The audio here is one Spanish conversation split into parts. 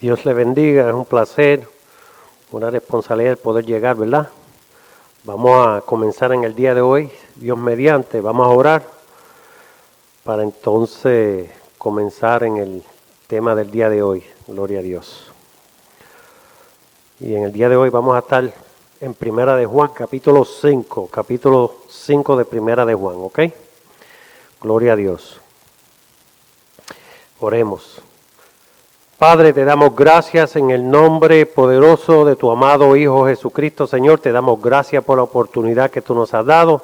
Dios le bendiga, es un placer, una responsabilidad poder llegar, ¿verdad? Vamos a comenzar en el día de hoy, Dios mediante, vamos a orar para entonces comenzar en el tema del día de hoy, gloria a Dios. Y en el día de hoy vamos a estar en Primera de Juan, capítulo 5 de Primera de Juan, ¿ok? Gloria a Dios. Oremos. Padre, te damos gracias en el nombre poderoso de tu amado Hijo Jesucristo, Señor. Te damos gracias por la oportunidad que tú nos has dado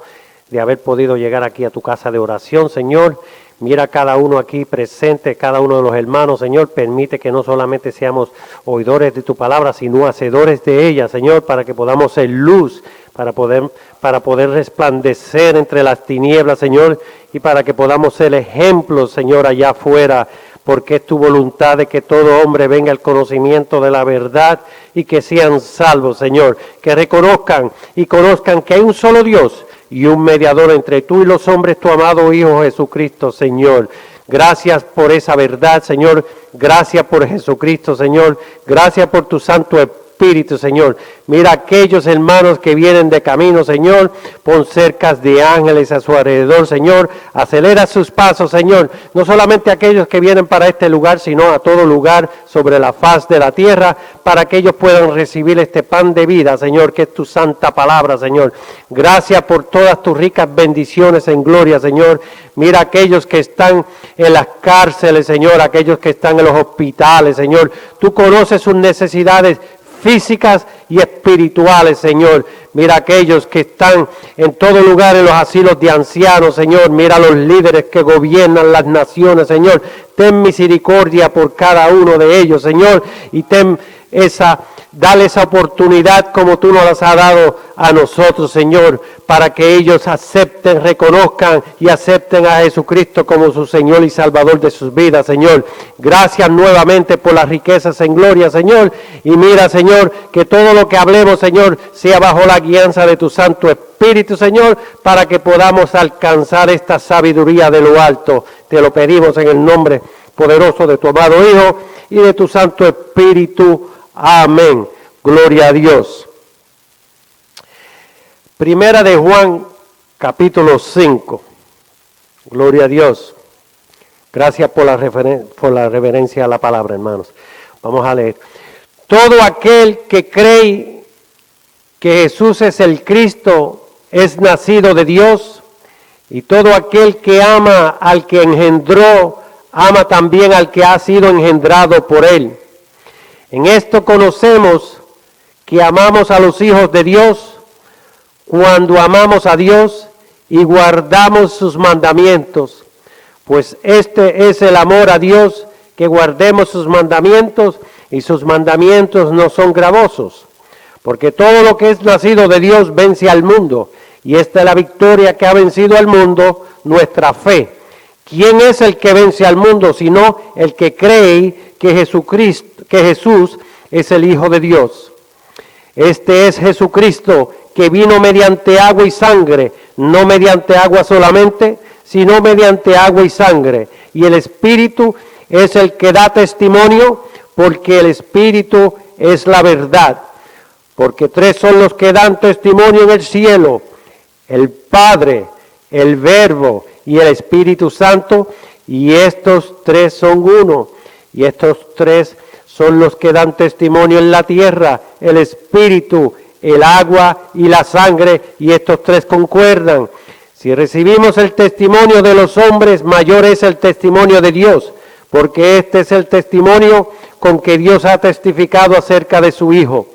de haber podido llegar aquí a tu casa de oración, Señor. Mira a cada uno aquí presente, cada uno de los hermanos, Señor. Permite que no solamente seamos oidores de tu palabra, sino hacedores de ella, Señor, para que podamos ser luz, para poder resplandecer entre las tinieblas, Señor, y para que podamos ser ejemplos, Señor, allá afuera, porque es tu voluntad de que todo hombre venga al conocimiento de la verdad y que sean salvos, Señor, que reconozcan y conozcan que hay un solo Dios y un mediador entre tú y los hombres, tu amado Hijo Jesucristo, Señor. Gracias por esa verdad, Señor. Gracias por Jesucristo, Señor. Gracias por tu Santo Espíritu, Señor. Mira a aquellos hermanos que vienen de camino, Señor. Pon cercas de ángeles a su alrededor, Señor. Acelera sus pasos, Señor. No solamente aquellos que vienen para este lugar, sino a todo lugar sobre la faz de la tierra, para que ellos puedan recibir este pan de vida, Señor, que es tu santa palabra, Señor. Gracias por todas tus ricas bendiciones en gloria, Señor. Mira a aquellos que están en las cárceles, Señor, aquellos que están en los hospitales, Señor. Tú conoces sus necesidades físicas y espirituales, Señor. Mira a aquellos que están en todo lugar en los asilos de ancianos, Señor. Mira a los líderes que gobiernan las naciones, Señor. Ten misericordia por cada uno de ellos, Señor, y dale esa oportunidad como tú nos las has dado a nosotros, Señor, para que ellos acepten, reconozcan y acepten a Jesucristo como su Señor y Salvador de sus vidas, Señor. Gracias nuevamente por las riquezas en gloria, Señor. Y mira, Señor, que todo lo que hablemos, Señor, sea bajo la guianza de tu Santo Espíritu, Señor, para que podamos alcanzar esta sabiduría de lo alto. Te lo pedimos en el nombre poderoso de tu amado Hijo y de tu Santo Espíritu. Amén. Gloria a Dios. Primera de Juan, capítulo 5. Gloria a Dios. Gracias por la reverencia a la palabra, hermanos. Vamos a leer. Todo aquel que cree que Jesús es el Cristo es nacido de Dios, y todo aquel que ama al que engendró, ama también al que ha sido engendrado por él. En esto conocemos que amamos a los hijos de Dios cuando amamos a Dios y guardamos sus mandamientos. Pues este es el amor a Dios, que guardemos sus mandamientos, y sus mandamientos no son gravosos. Porque todo lo que es nacido de Dios vence al mundo, y esta es la victoria que ha vencido al mundo, nuestra fe. ¿Quién es el que vence al mundo sino el que cree que Jesús es el Hijo de Dios? Este es Jesucristo, que vino mediante agua y sangre, no mediante agua solamente, sino mediante agua y sangre. Y el Espíritu es el que da testimonio, porque el Espíritu es la verdad. Porque tres son los que dan testimonio en el cielo: el Padre, el Verbo y el Espíritu Santo, y estos tres son uno. Y estos tres son los que dan testimonio en la tierra: el Espíritu, el agua y la sangre, y estos tres concuerdan. Si recibimos el testimonio de los hombres, mayor es el testimonio de Dios, porque este es el testimonio con que Dios ha testificado acerca de su Hijo.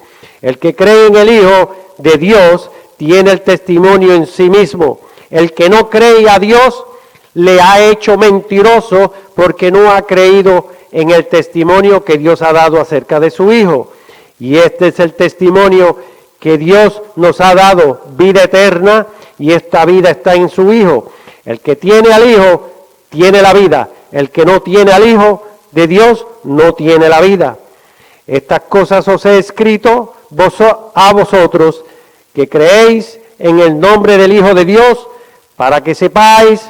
El que cree en el Hijo de Dios tiene el testimonio en sí mismo. El que no cree a Dios le ha hecho mentiroso, porque no ha creído en el testimonio que Dios ha dado acerca de su Hijo. Y este es el testimonio que Dios nos ha dado, vida eterna, y esta vida está en su Hijo. El que tiene al Hijo tiene la vida. El que no tiene al Hijo de Dios no tiene la vida. Estas cosas os he escrito a vosotros, que creéis en el nombre del Hijo de Dios, para que sepáis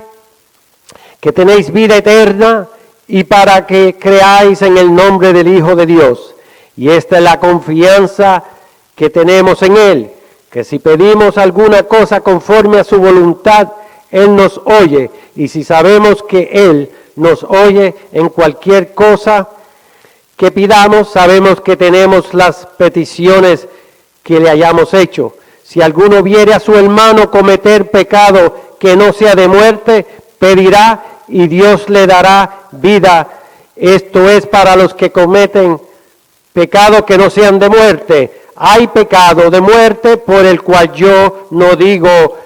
que tenéis vida eterna y para que creáis en el nombre del Hijo de Dios. Y esta es la confianza que tenemos en Él, que si pedimos alguna cosa conforme a su voluntad, Él nos oye. Y si sabemos que Él nos oye en cualquier cosa que pidamos, sabemos que tenemos las peticiones que le hayamos hecho. Si alguno viere a su hermano cometer pecado que no sea de muerte, pedirá y Dios le dará vida. Esto es para los que cometen pecado que no sean de muerte. Hay pecado de muerte por el cual yo no digo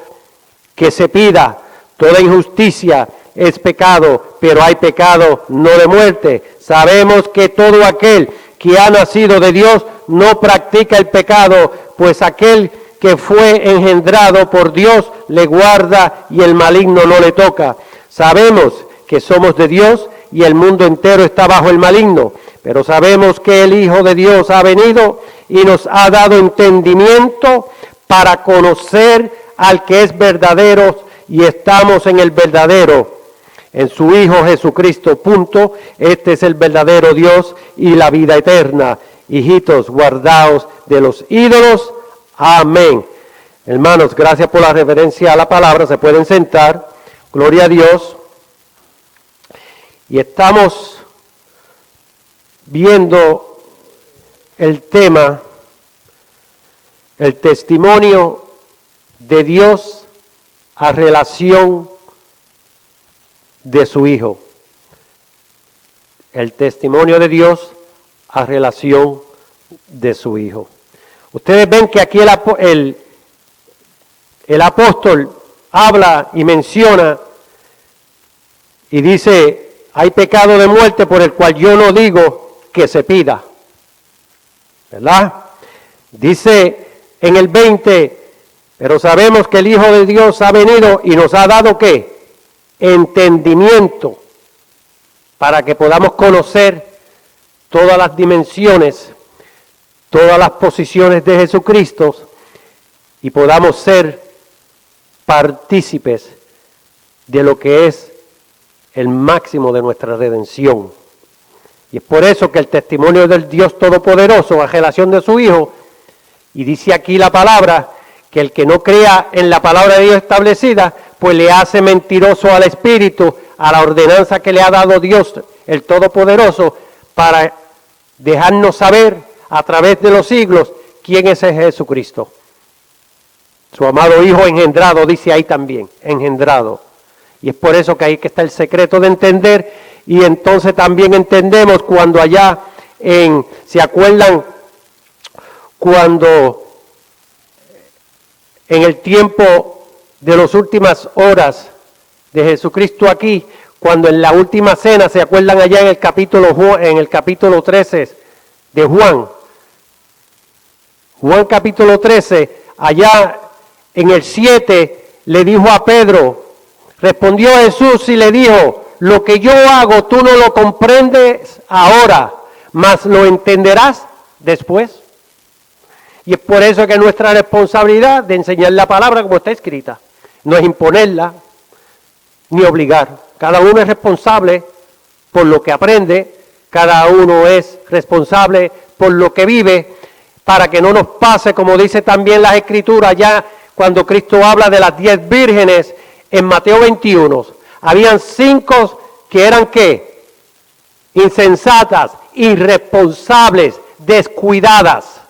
que se pida. Toda injusticia es pecado, pero hay pecado no de muerte. Sabemos que todo aquel que ha nacido de Dios no practica el pecado, pues aquel que fue engendrado por Dios le guarda y el maligno no le toca. Sabemos que somos de Dios y el mundo entero está bajo el maligno, pero sabemos que el Hijo de Dios ha venido y nos ha dado entendimiento para conocer al que es verdadero, y estamos en el verdadero, en su Hijo Jesucristo, punto. Este es el verdadero Dios y la vida eterna. Hijitos, guardaos de los ídolos. Amén. Hermanos, gracias por la reverencia a la palabra. Se pueden sentar. Gloria a Dios. Y estamos viendo el tema, el testimonio de Dios a relación de su Hijo. El testimonio de Dios a relación de su Hijo. Ustedes ven que aquí el apóstol habla y menciona y dice, hay pecado de muerte por el cual yo no digo que se pida. ¿Verdad? Dice en el 20, pero sabemos que el Hijo de Dios ha venido y nos ha dado ¿qué? Entendimiento, para que podamos conocer todas las dimensiones, todas las posiciones de Jesucristo y podamos ser partícipes de lo que es el máximo de nuestra redención. Y es por eso que el testimonio del Dios Todopoderoso a relación de su Hijo, y dice aquí la palabra, que el que no crea en la palabra de Dios establecida, pues le hace mentiroso al Espíritu, a la ordenanza que le ha dado Dios, el Todopoderoso, para dejarnos saber a través de los siglos quién es Jesucristo. Su amado Hijo engendrado, dice ahí también, engendrado. Y es por eso que ahí que está el secreto de entender, y entonces también entendemos cuando allá ¿se acuerdan? Cuando en el tiempo de las últimas horas de Jesucristo aquí, cuando en la última cena, ¿se acuerdan allá en el capítulo 13 de Juan? Juan capítulo 13, allá en el 7, le dijo a Pedro, respondió Jesús y le dijo, lo que yo hago tú no lo comprendes ahora, mas lo entenderás después. Y es por eso que es nuestra responsabilidad de enseñar la palabra como está escrita. No es imponerla, ni obligar. Cada uno es responsable por lo que aprende, cada uno es responsable por lo que vive, para que no nos pase, como dice también las Escrituras, ya cuando Cristo habla de las 10 vírgenes en Mateo 21. Habían 5 que eran ¿qué? Insensatas, irresponsables, descuidadas.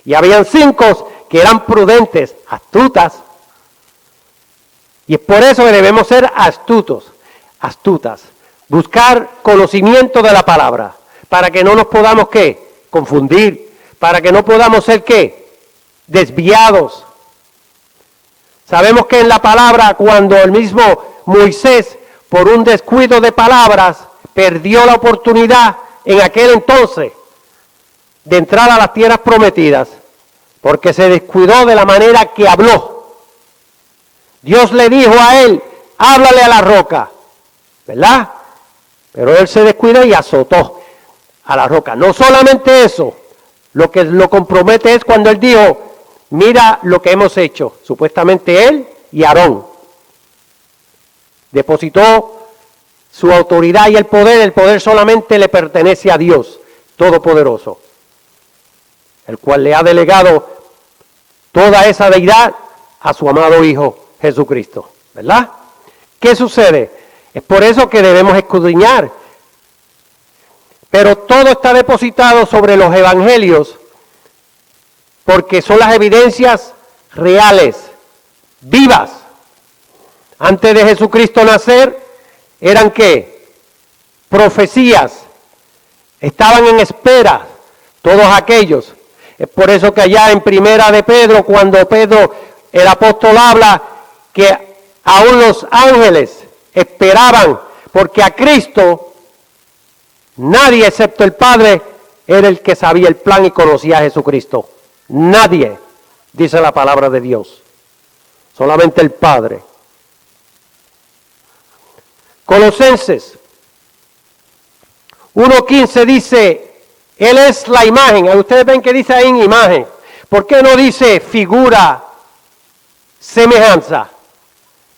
Y habían 5 que eran prudentes, astutas. Y es por eso que debemos ser astutas. Buscar conocimiento de la palabra, para que no nos podamos ¿qué? Confundir, para que no podamos ser ¿qué? Desviados. Sabemos que en la palabra, cuando el mismo Moisés, por un descuido de palabras, perdió la oportunidad en aquel entonces de entrar a las tierras prometidas, porque se descuidó de la manera que habló. Dios le dijo a él, háblale a la roca, ¿verdad? Pero él se descuidó y azotó a la roca. No solamente eso, lo que lo compromete es cuando él dijo, mira lo que hemos hecho, supuestamente él y Aarón. Depositó su autoridad y el poder solamente le pertenece a Dios Todopoderoso, el cual le ha delegado toda esa deidad a su amado Hijo Jesucristo, ¿verdad? ¿Qué sucede? Es por eso que debemos escudriñar. Pero todo está depositado sobre los evangelios, porque son las evidencias reales, vivas. Antes de Jesucristo nacer, ¿eran qué? Profecías. Estaban en espera todos aquellos. Es por eso que allá en Primera de Pedro, cuando Pedro, el apóstol, habla que aún los ángeles esperaban, porque a Cristo nadie excepto el Padre era el que sabía el plan y conocía a Jesucristo. Nadie, dice la palabra de Dios. Solamente el Padre. Colosenses 1:15 dice, Él es la imagen. Ustedes ven que dice ahí en imagen. ¿Por qué no dice figura, semejanza?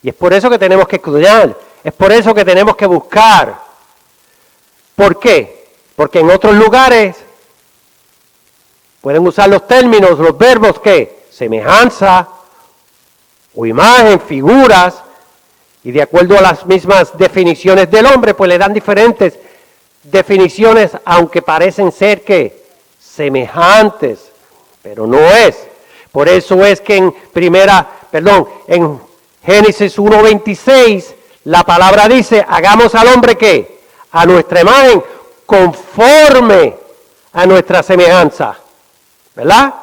Y es por eso que tenemos que estudiar. Es por eso que tenemos que buscar. ¿Por qué? Porque en otros lugares pueden usar los términos, los verbos que semejanza o imagen, figuras, y de acuerdo a las mismas definiciones del hombre, pues le dan diferentes definiciones, aunque parecen ser que semejantes, pero no es. Por eso es que en Génesis 1:26, la palabra dice, hagamos al hombre ¿qué? A nuestra imagen, conforme a nuestra semejanza. ¿Verdad?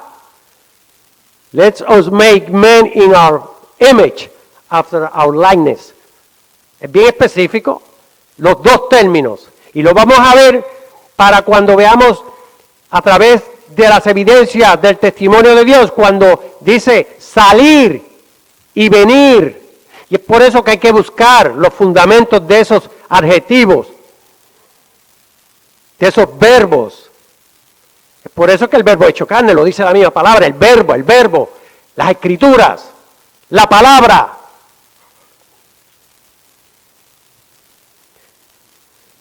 Let us make man in our image, after our likeness. Es bien específico, los dos términos. Y lo vamos a ver para cuando veamos a través de las evidencias del testimonio de Dios, cuando dice salir y venir. Y es por eso que hay que buscar los fundamentos de esos adjetivos, de esos verbos. Es por eso que el verbo hecho carne, lo dice la misma palabra, el verbo, las escrituras, la palabra.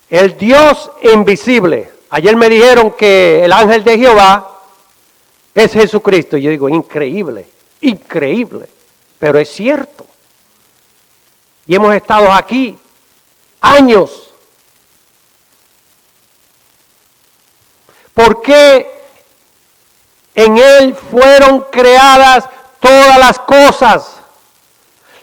El Dios invisible. Ayer me dijeron que el ángel de Jehová es Jesucristo. Y yo digo, increíble, pero es cierto. Y hemos estado aquí años. ¿Por qué en Él fueron creadas todas las cosas?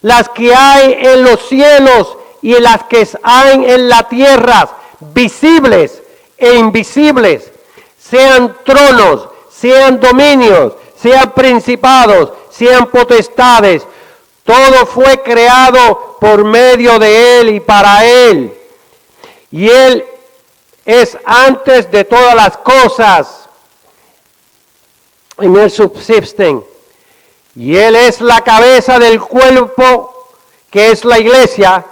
Las que hay en los cielos y las que hay en la tierra, visibles e invisibles, sean tronos, sean dominios, sean principados, sean potestades. Todo fue creado por medio de Él y para Él. Y Él es antes de todas las cosas. En Él subsisten. Y Él es la cabeza del cuerpo, que es la iglesia.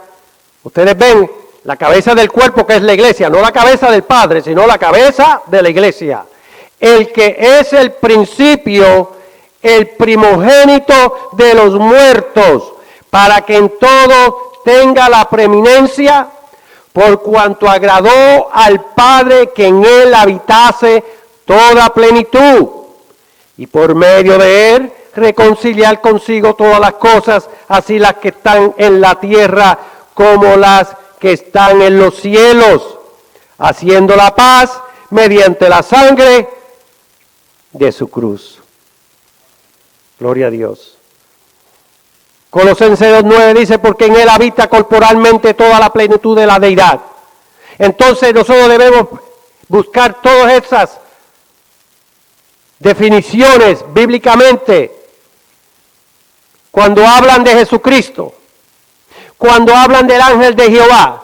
Ustedes ven la cabeza del cuerpo, que es la iglesia, no la cabeza del Padre, sino la cabeza de la iglesia. El que es el principio, el primogénito de los muertos, para que en todo tenga la preeminencia, por cuanto agradó al Padre que en Él habitase toda plenitud, y por medio de Él reconciliar consigo todas las cosas, así las que están en la tierra como las que están en los cielos, haciendo la paz mediante la sangre de su cruz. Gloria a Dios. Colosenses 2:9 dice, porque en Él habita corporalmente toda la plenitud de la deidad. Entonces nosotros debemos buscar todas esas definiciones bíblicamente cuando hablan de Jesucristo, cuando hablan del ángel de Jehová,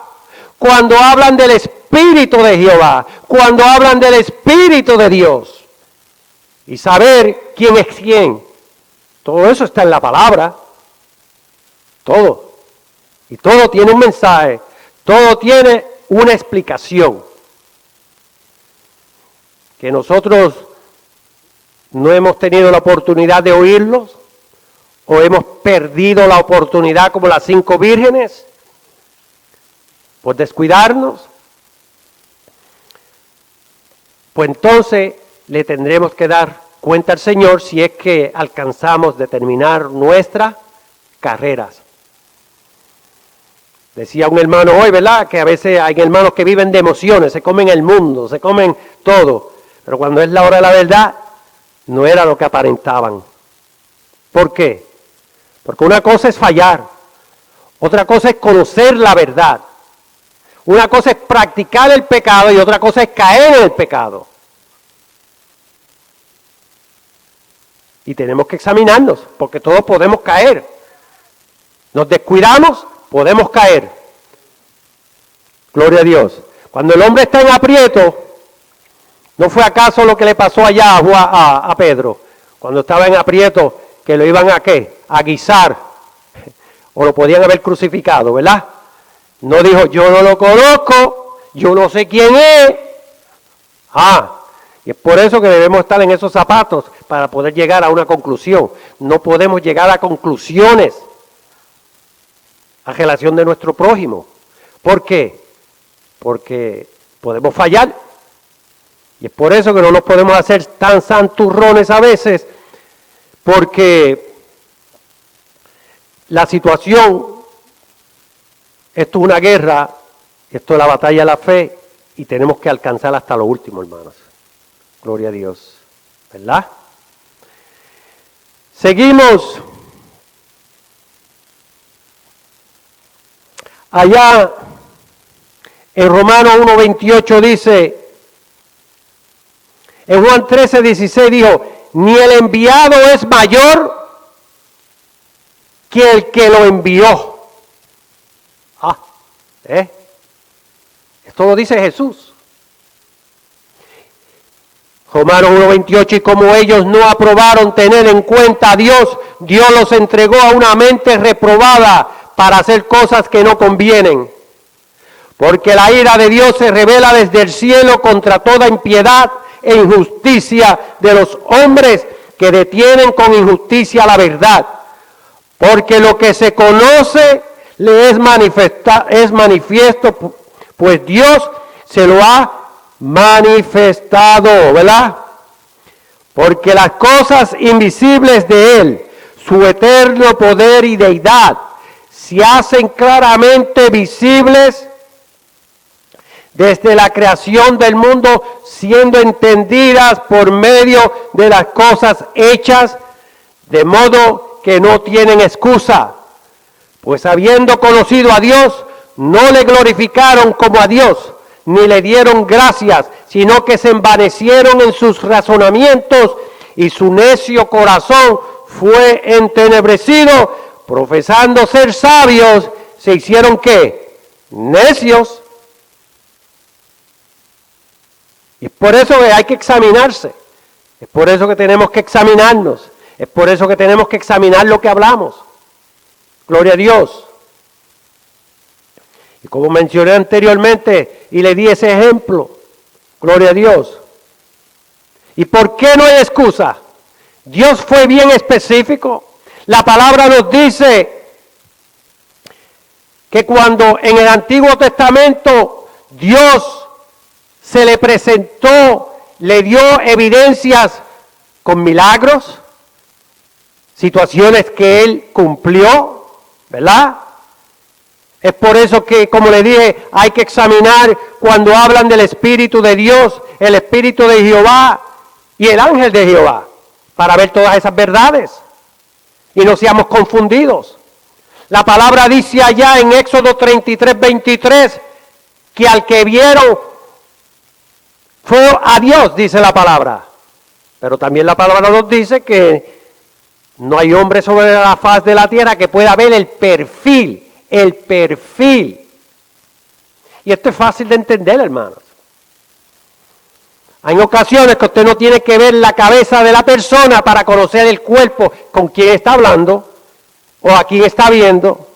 cuando hablan del Espíritu de Jehová, cuando hablan del Espíritu de Dios, y saber quién es quién. Todo eso está en la palabra, todo. Y todo tiene un mensaje, todo tiene una explicación. Que nosotros no hemos tenido la oportunidad de oírlos, o hemos perdido la oportunidad como las 5 vírgenes. por descuidarnos, pues entonces le tendremos que dar cuenta al Señor si es que alcanzamos de terminar nuestras carreras. Decía un hermano hoy, ¿verdad?, que a veces hay hermanos que viven de emociones, se comen el mundo, se comen todo, pero cuando es la hora de la verdad, no era lo que aparentaban. ¿Por qué? Porque una cosa es fallar, otra cosa es conocer la verdad, una cosa es practicar el pecado y otra cosa es caer en el pecado. Y tenemos que examinarnos, porque todos podemos caer. Nos descuidamos, podemos caer. Gloria a Dios. Cuando el hombre está en aprieto, ¿no fue acaso lo que le pasó allá a Pedro? Cuando estaba en aprieto, que lo iban a ¿qué? A guisar, o lo podían haber crucificado, ¿verdad? No dijo, yo no lo conozco, yo no sé quién es. Y es por eso que debemos estar en esos zapatos, para poder llegar a una conclusión. No podemos llegar a conclusiones a relación de nuestro prójimo. ¿Por qué? Porque podemos fallar. Y es por eso que no nos podemos hacer tan santurrones a veces, porque la situación, esto es una guerra, esto es la batalla de la fe, y tenemos que alcanzar hasta lo último, hermanos. Gloria a Dios, ¿verdad? Seguimos. Allá en Romanos 1:28 dice, en Juan 13:16 dijo, ni el enviado es mayor que el que lo envió. Esto lo dice Jesús. Romanos 1:28, y como ellos no aprobaron tener en cuenta a Dios, Dios los entregó a una mente reprobada para hacer cosas que no convienen. Porque la ira de Dios se revela desde el cielo contra toda impiedad e injusticia de los hombres que detienen con injusticia la verdad. Porque lo que se conoce le es manifiesto, pues Dios se lo ha manifestado, ¿verdad? Porque las cosas invisibles de Él, su eterno poder y deidad, se hacen claramente visibles desde la creación del mundo, siendo entendidas por medio de las cosas hechas, de modo que no tienen excusa. Pues habiendo conocido a Dios, no le glorificaron como a Dios, ni le dieron gracias, sino que se envanecieron en sus razonamientos, y su necio corazón fue entenebrecido. Profesando ser sabios, se hicieron ¿qué? Necios. Y es por eso que hay que examinarse, es por eso que tenemos que examinarnos, es por eso que tenemos que examinar lo que hablamos. Gloria a Dios. Y como mencioné anteriormente, y le di ese ejemplo, gloria a Dios. ¿Y por qué no hay excusa? Dios fue bien específico. La palabra nos dice que cuando en el Antiguo Testamento Dios se le presentó, le dio evidencias con milagros, situaciones que Él cumplió, ¿verdad? Es por eso que, como le dije, hay que examinar cuando hablan del Espíritu de Dios, el Espíritu de Jehová y el ángel de Jehová, para ver todas esas verdades y no seamos confundidos. La palabra dice allá en Éxodo 33:23 que al que vieron fue a Dios, dice la palabra. Pero también la palabra nos dice que no hay hombre sobre la faz de la tierra que pueda ver el perfil. Y esto es fácil de entender, hermanos. Hay ocasiones que usted no tiene que ver la cabeza de la persona para conocer el cuerpo con quien está hablando o a quien está viendo.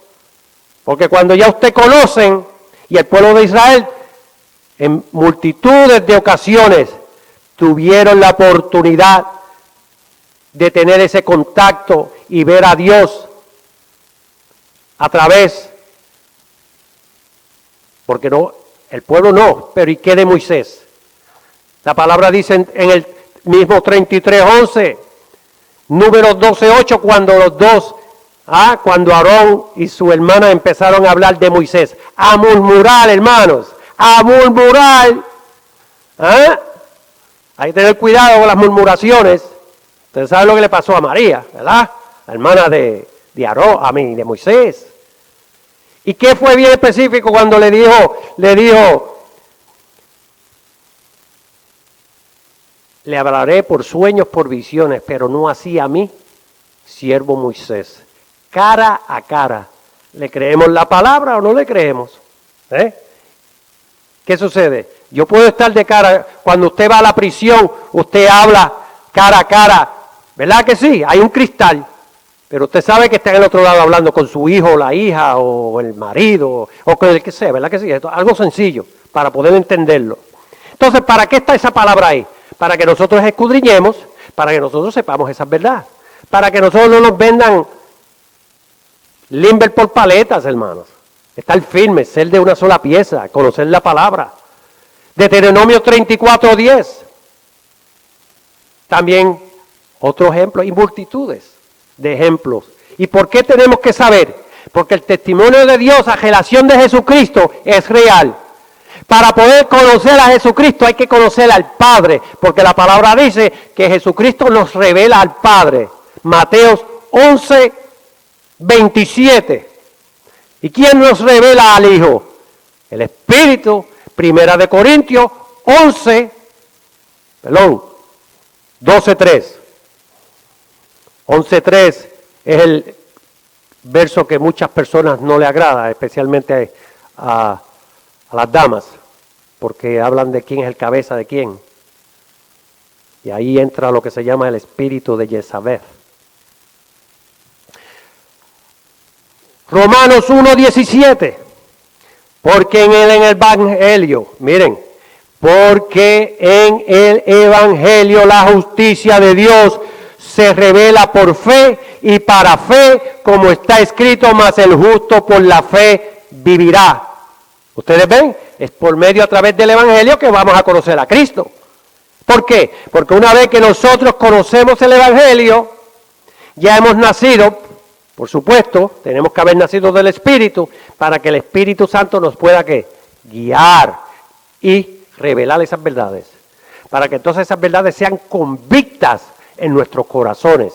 Porque cuando ya usted conocen, y el pueblo de Israel en multitudes de ocasiones tuvieron la oportunidad de tener ese contacto y ver a Dios a través porque no, el pueblo no, pero ¿y qué de Moisés? La palabra dice en el mismo 33:11, Números 12:8, cuando los dos, cuando Aarón y su hermana empezaron a hablar de Moisés, a murmurar, hermanos, a murmurar. Hay que tener cuidado con las murmuraciones. Ustedes saben lo que le pasó a María, ¿verdad? La hermana de Aarón, de Moisés. ¿Y qué fue bien específico cuando le dijo, le hablaré por sueños, por visiones, pero no así a mí, siervo Moisés? Cara a cara. ¿Le creemos la palabra o no le creemos? ¿Qué sucede? Yo puedo estar de cara, cuando usted va a la prisión, usted habla cara a cara, ¿verdad que sí? Hay un cristal, pero usted sabe que está en el otro lado hablando con su hijo, o la hija, o el marido, o con el que sea, ¿verdad que sí? Esto es algo sencillo, para poder entenderlo. Entonces, ¿para qué está esa palabra ahí? Para que nosotros escudriñemos, para que nosotros sepamos esa verdad, para que nosotros no nos vendan limber por paletas, hermanos. Estar firmes, ser de una sola pieza, conocer la palabra. Deuteronomio 34:10. También otro ejemplo, y multitudes de ejemplos. ¿Y por qué tenemos que saber? Porque el testimonio de Dios a relación de Jesucristo es real. Para poder conocer a Jesucristo hay que conocer al Padre, porque la palabra dice que Jesucristo nos revela al Padre. Mateos 11:27. ¿Y quién nos revela al Hijo? El Espíritu. Primera de Corintios 12:3. 11:3 es el verso que muchas personas no le agrada, especialmente a las damas, porque hablan de quién es el cabeza de quién. Y ahí entra lo que se llama el espíritu de Jezabel. Romanos 1:17. Porque en el Evangelio, miren, porque en el Evangelio la justicia de Dios se revela por fe y para fe, como está escrito, mas el justo por la fe vivirá. ¿Ustedes ven? Es por medio a través del Evangelio que vamos a conocer a Cristo. ¿Por qué? Porque una vez que nosotros conocemos el Evangelio, ya hemos nacido. Por supuesto, tenemos que haber nacido del Espíritu para que el Espíritu Santo nos pueda guiar y revelar esas verdades. Para que entonces esas verdades sean convictas en nuestros corazones.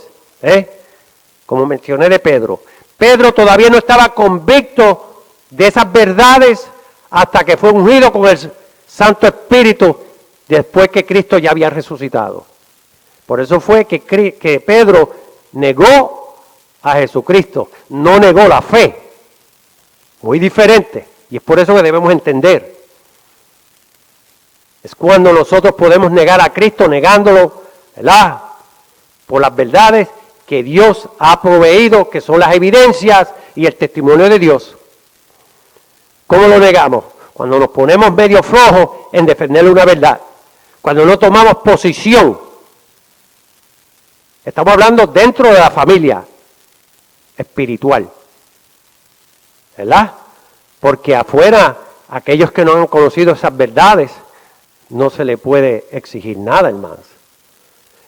Como mencioné de Pedro. Pedro todavía no estaba convicto de esas verdades hasta que fue ungido con el Santo Espíritu después que Cristo ya había resucitado. Por eso fue que Pedro negó a Jesucristo, no negó la fe. Muy diferente. Y es por eso que debemos entender. Es cuando nosotros podemos negar a Cristo, negándolo, ¿verdad? Por las verdades que Dios ha proveído, que son las evidencias y el testimonio de Dios. ¿Cómo lo negamos? Cuando nos ponemos medio flojos en defender una verdad. Cuando no tomamos posición. Estamos hablando dentro de la familia espiritual, ¿verdad? Porque afuera, aquellos que no han conocido esas verdades, no se le puede exigir nada, hermanos.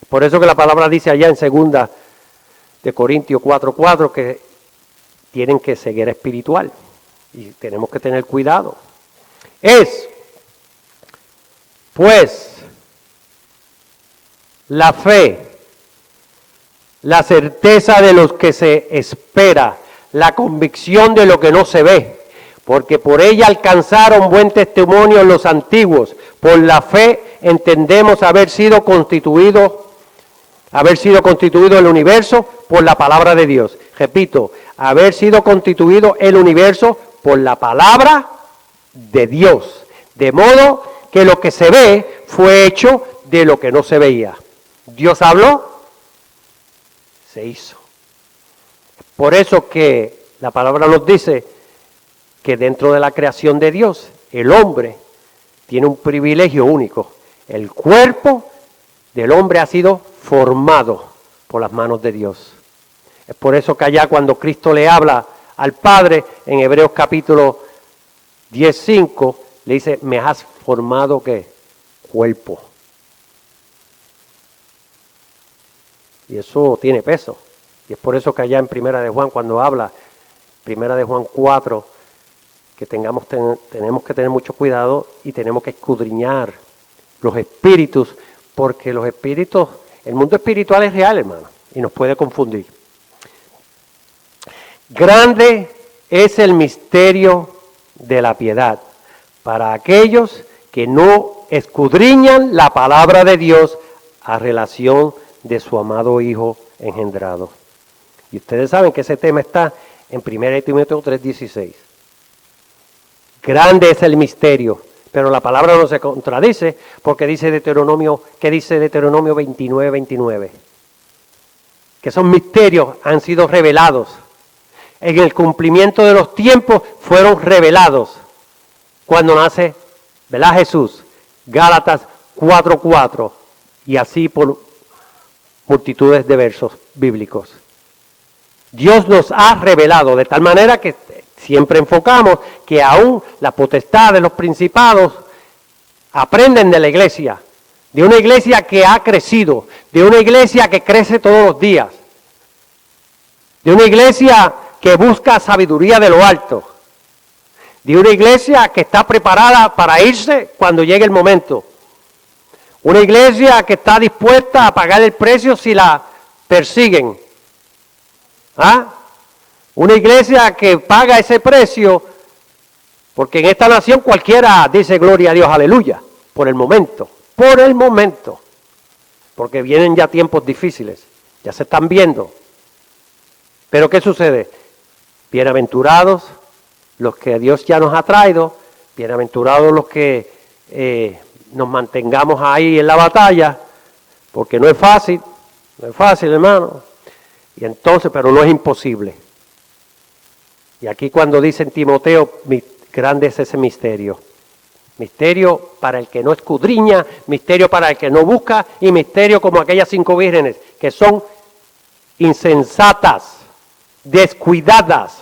Por eso que la palabra dice allá en 2 de Corintios 4:4 que tienen que seguir espiritual y tenemos que tener cuidado. Pues, la fe, la certeza de lo que se espera, la convicción de lo que no se ve, porque por ella alcanzaron buen testimonio los antiguos. Por la fe entendemos haber sido constituido el universo por la palabra de Dios. Repito, haber sido constituido el universo por la palabra de Dios. De modo que lo que se ve fue hecho de lo que no se veía. Dios habló, se hizo. Por eso que la palabra nos dice que dentro de la creación de Dios, el hombre tiene un privilegio único. El cuerpo del hombre ha sido formado por las manos de Dios. Es por eso que allá cuando Cristo le habla al Padre, en Hebreos capítulo 10:5 le dice, me has formado ¿qué? Cuerpo. Y eso tiene peso. Y es por eso que allá en Primera de Juan, cuando habla, Primera de Juan 4, que tenemos que tener mucho cuidado y tenemos que escudriñar los espíritus, porque los espíritus, el mundo espiritual es real, hermano, y nos puede confundir. Grande es el misterio de la piedad para aquellos que no escudriñan la palabra de Dios a relación de su amado Hijo engendrado. Y ustedes saben que ese tema está en 1 Timoteo 3:16. Grande es el misterio, pero la palabra no se contradice porque dice Deuteronomio 29:29, que esos misterios han sido revelados. En el cumplimiento de los tiempos fueron revelados cuando nace, ¿verdad, Jesús? Gálatas 4:4 y así por multitudes de versos bíblicos. Dios nos ha revelado de tal manera que siempre enfocamos que aún la potestad de los principados aprenden de la iglesia, de una iglesia que ha crecido, de una iglesia que crece todos los días, de una iglesia que busca sabiduría de lo alto, de una iglesia que está preparada para irse cuando llegue el momento, una iglesia que está dispuesta a pagar el precio si la persiguen, una iglesia que paga ese precio, porque en esta nación cualquiera dice gloria a Dios, aleluya, por el momento, porque vienen ya tiempos difíciles, ya se están viendo. Pero ¿qué sucede? Bienaventurados los que Dios ya nos ha traído, bienaventurados los que nos mantengamos ahí en la batalla, porque no es fácil, hermano. Y entonces, pero no es imposible. Y aquí cuando dice en Timoteo, grande es ese misterio. Misterio para el que no escudriña, misterio para el que no busca, y misterio como aquellas 5 vírgenes que son insensatas, descuidadas.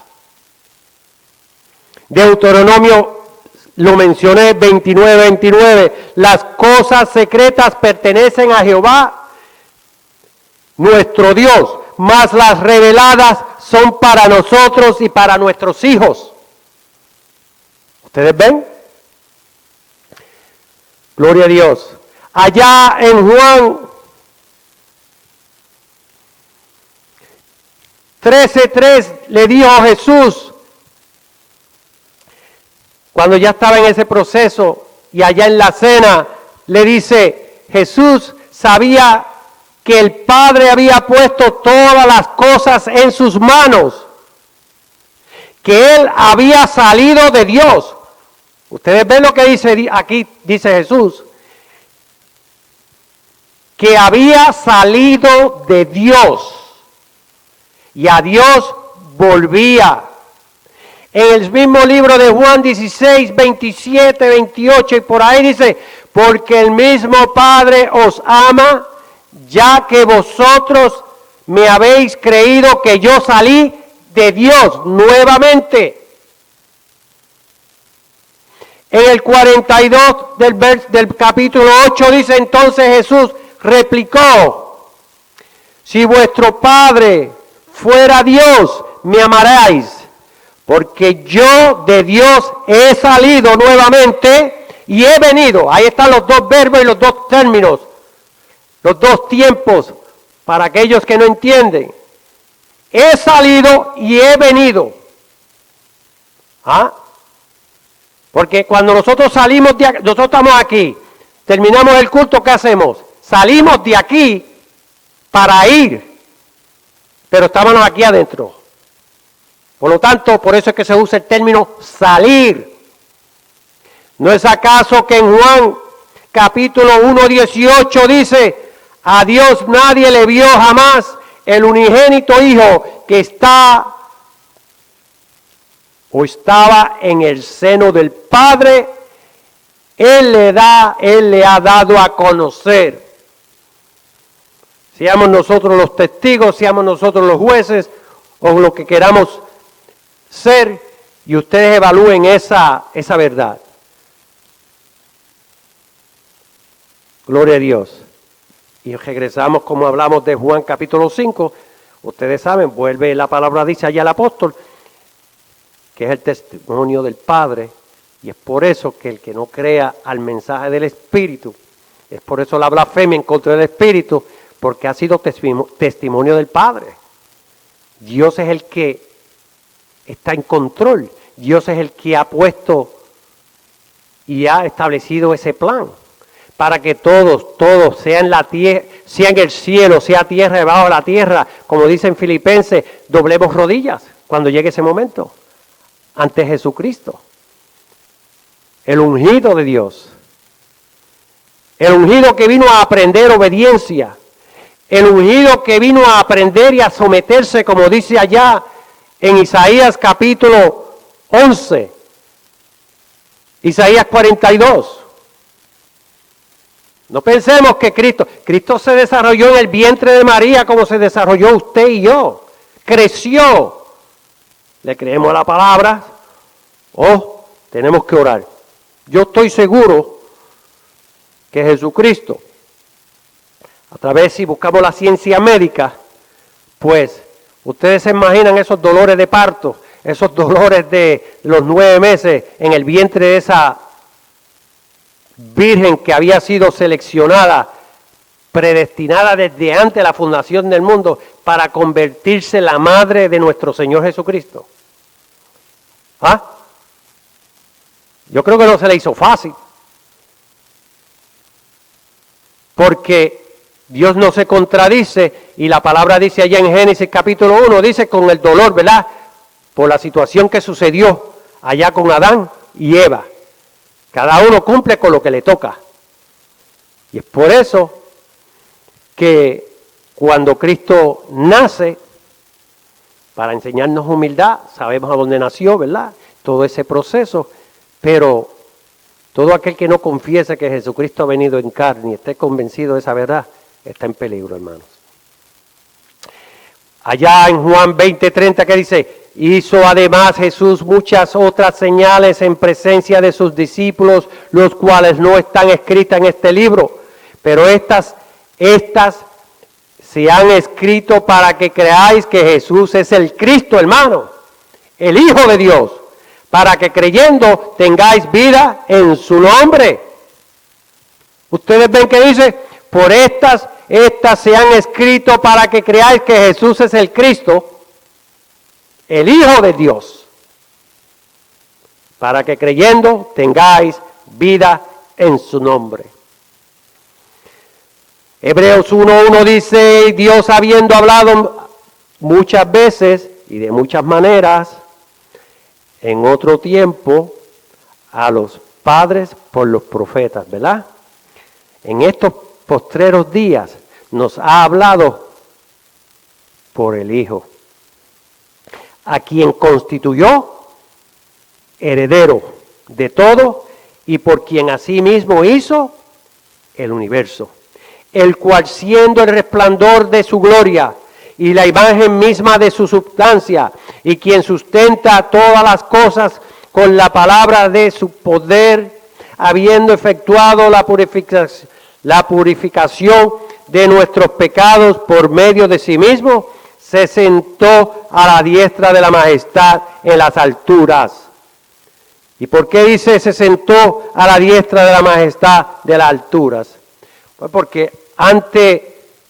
Deuteronomio, lo mencioné, 29:29, las cosas secretas pertenecen a Jehová, nuestro Dios, mas las reveladas son para nosotros y para nuestros hijos. ¿Ustedes ven? Gloria a Dios. Allá en Juan 13:3 le dijo Jesús, cuando ya estaba en ese proceso, y allá en la cena le dice, Jesús sabía que el Padre había puesto todas las cosas en sus manos, que Él había salido de Dios. Ustedes ven lo que dice aquí, dice Jesús, que había salido de Dios y a Dios volvía. En el mismo libro de Juan 16, 27, 28 y por ahí dice, porque el mismo Padre os ama, ya que vosotros me habéis creído que yo salí de Dios nuevamente. En el 42 del capítulo 8 dice, entonces Jesús replicó, si vuestro Padre fuera Dios, me amaréis, porque yo de Dios he salido nuevamente y he venido. Ahí están los dos verbos y los dos términos, los dos tiempos, para aquellos que no entienden. He salido y he venido. Porque cuando nosotros salimos de aquí, nosotros estamos aquí, terminamos el culto, ¿qué hacemos? Salimos de aquí para ir, pero estábamos aquí adentro. Por lo tanto, por eso es que se usa el término salir. ¿No es acaso que en Juan capítulo 1:18 dice, a Dios nadie le vio jamás, el unigénito Hijo que está o estaba en el seno del Padre, Él le ha dado a conocer. Seamos nosotros los testigos, seamos nosotros los jueces, o lo que queramos ser, y ustedes evalúen esa verdad. Gloria a Dios. Y regresamos, como hablamos de Juan capítulo 5, ustedes saben, vuelve la palabra, dice allá el apóstol, que es el testimonio del Padre, y es por eso que el que no crea al mensaje del Espíritu, es por eso la blasfemia en contra del Espíritu, porque ha sido testimonio del Padre. Dios es el que está en control, Dios es el que ha puesto y ha establecido ese plan, para que todos, sea en la tierra, sea en el cielo, sea tierra debajo de la tierra, como dicen Filipenses, doblemos rodillas cuando llegue ese momento, ante Jesucristo, el ungido de Dios, el ungido que vino a aprender obediencia, el ungido que vino a aprender y a someterse, como dice allá en Isaías capítulo 11, Isaías 42. No pensemos que Cristo se desarrolló en el vientre de María como se desarrolló usted y yo. Creció. ¿Le creemos a la palabra? ¿O tenemos que orar? Yo estoy seguro que Jesucristo, a través, si buscamos la ciencia médica, pues ustedes se imaginan esos dolores de parto, esos dolores de los 9 meses en el vientre de esa virgen que había sido seleccionada, predestinada desde antes de la fundación del mundo para convertirse en la madre de nuestro Señor Jesucristo. ¿Ah? Yo creo que no se le hizo fácil, porque Dios no se contradice y la palabra dice allá en Génesis capítulo 1, dice con el dolor, ¿verdad? Por la situación que sucedió allá con Adán y Eva. Cada uno cumple con lo que le toca. Y es por eso que cuando Cristo nace, para enseñarnos humildad, sabemos a dónde nació, ¿verdad? Todo ese proceso, pero todo aquel que no confiese que Jesucristo ha venido en carne y esté convencido de esa verdad, está en peligro, hermanos. Allá en Juan 20:30, ¿qué dice? Hizo además Jesús muchas otras señales en presencia de sus discípulos, los cuales no están escritas en este libro, pero estas se han escrito para que creáis que Jesús es el Cristo, hermano, el Hijo de Dios, para que creyendo tengáis vida en su nombre. Ustedes ven que dice, por estas se han escrito para que creáis que Jesús es el Cristo, el Hijo de Dios, para que creyendo tengáis vida en su nombre. Hebreos 1:1 dice, Dios habiendo hablado muchas veces y de muchas maneras, en otro tiempo, a los padres por los profetas, ¿verdad? En estos postreros días nos ha hablado por el Hijo, a quien constituyó heredero de todo y por quien asimismo hizo el universo, el cual siendo el resplandor de su gloria y la imagen misma de su substancia, y quien sustenta todas las cosas con la palabra de su poder, habiendo efectuado la purificación de nuestros pecados por medio de sí mismo, se sentó a la diestra de la majestad en las alturas. ¿Y por qué dice se sentó a la diestra de la majestad de las alturas? Pues porque antes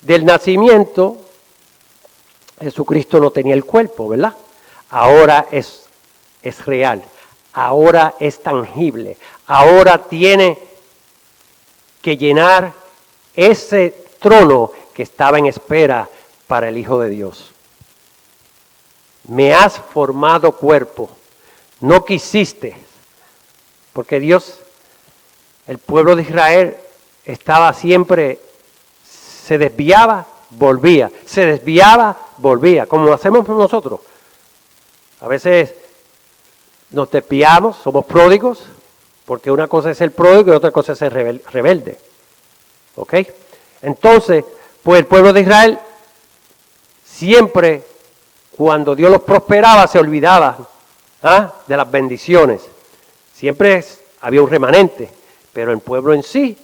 del nacimiento, Jesucristo no tenía el cuerpo, ¿verdad? Ahora es real, ahora es tangible, ahora tiene que llenar ese trono que estaba en espera para el Hijo de Dios. Me has formado cuerpo, no quisiste, porque Dios, el pueblo de Israel estaba siempre, se desviaba, volvía, se desviaba, volvía, como hacemos nosotros. A veces nos desviamos, somos pródigos, porque una cosa es ser pródigo y otra cosa es ser rebelde. ¿Ok? Entonces, pues el pueblo de Israel siempre, cuando Dios los prosperaba, se olvidaba de las bendiciones. Siempre había un remanente, pero el pueblo en sí